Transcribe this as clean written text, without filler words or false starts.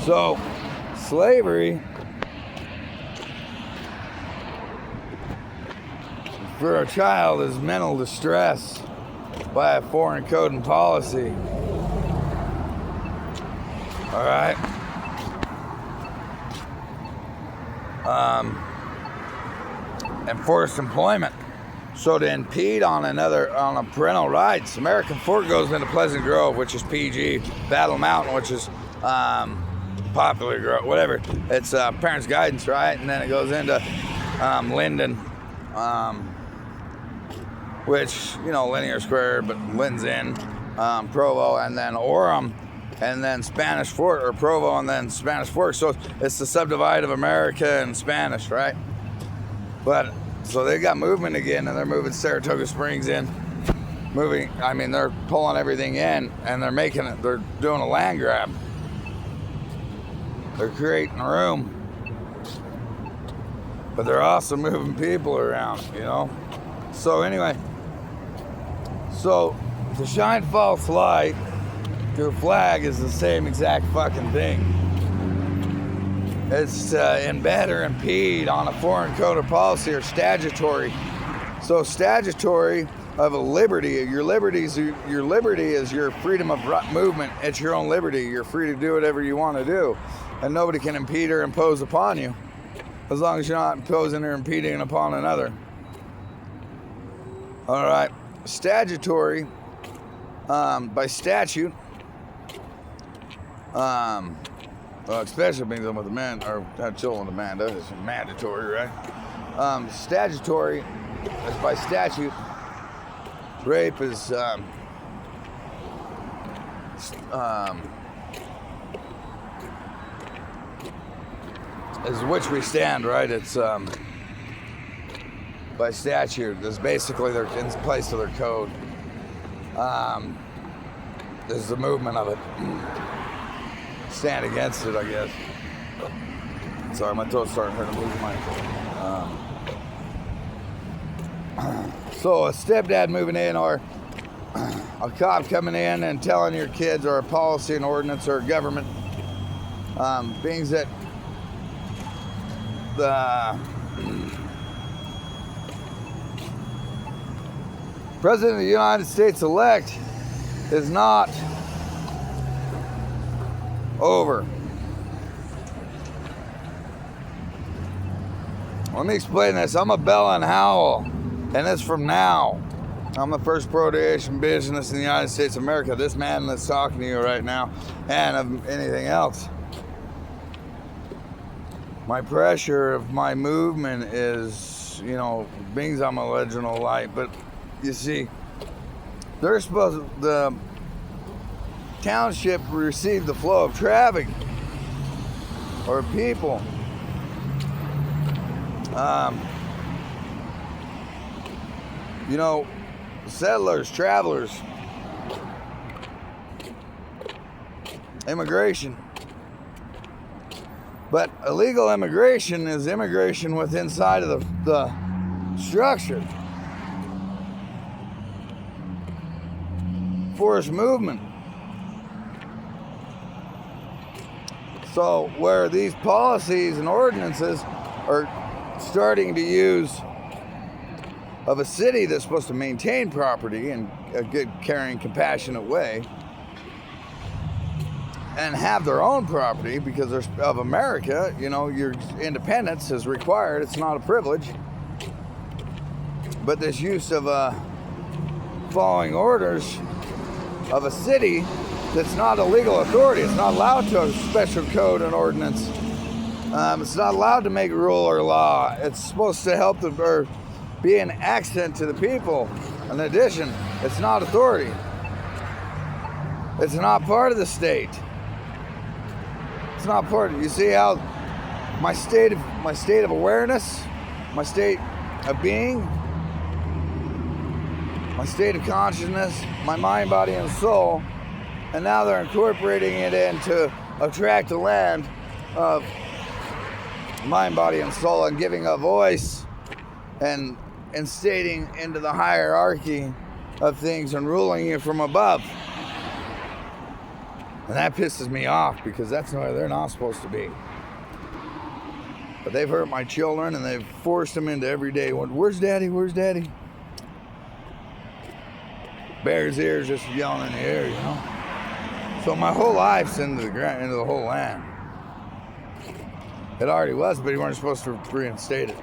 So, slavery for a child is mental distress by a foreign code and policy. All right. And forced employment. So to impede on a parental rights, American Fork goes into Pleasant Grove, which is PG, Battle Mountain, which is Popular Grove, whatever. It's parents' guidance, right? And then it goes into Linden, which, you know, Linear Square, but Linden's in, Provo, and then Orem, and then Spanish Fork, or Provo, and then Spanish Fork. So it's the subdivide of America and Spanish, right? But so they got movement again, and they're moving Saratoga Springs in. They're pulling everything in, and they're doing a land grab. They're creating room. But they're also moving people around, you know? So anyway, to shine false light through a flag is the same exact fucking thing. It's to embed or impede on a foreign code or policy or statutory. So statutory of a liberty, your liberty is your freedom of movement. It's your own liberty. You're free to do whatever you want to do. And nobody can impede or impose upon you, as long as you're not imposing or impeding upon another. All right. Statutory, by statute, well, especially being done with a man, or not children with a man, that is mandatory, right? Statutory is by statute. Rape is which we stand, right? It's by statute. It's basically they're in place of their code. There's the movement of it. Stand against it, I guess. Sorry, my throat's starting hurting. I'm losing my. So a stepdad moving in, or a cop coming in and telling your kids, or a policy and ordinance or government, beings that the President of the United States elect is not over. Let me explain this. I'm a Bell and Howell, and it's from now. I'm the first pro-creation business in the United States of America. This man that's talking to you right now, and of anything else. My pressure of my movement is, you know, beings I'm a legend of light, but you see, the township received the flow of traffic or people. You know, settlers, travelers, immigration. But illegal immigration is immigration with inside of the structure. Forced movement. So where these policies and ordinances are starting to use of a city that's supposed to maintain property in a good, caring, compassionate way, and have their own property because of America, you know, your independence is required. It's not a privilege. But this use of following orders of a city that's not a legal authority. It's not allowed to have special code and ordinance. It's not allowed to make rule or law. It's supposed to help or be an accent to the people. In addition, it's not authority. It's not part of the state. It's not part of it. You see how my state of awareness, my state of being, my state of consciousness, my mind, body, and soul, and now they're incorporating it into a tract of land of mind, body, and soul, and giving a voice and instating into the hierarchy of things and ruling you from above. And that pisses me off because that's where they're not supposed to be. But they've hurt my children and they've forced them into every day. Where's daddy? Where's daddy? Bear's ears just yelling in the air, you know. So my whole life's into the whole land. It already was, but you weren't supposed to reinstate it.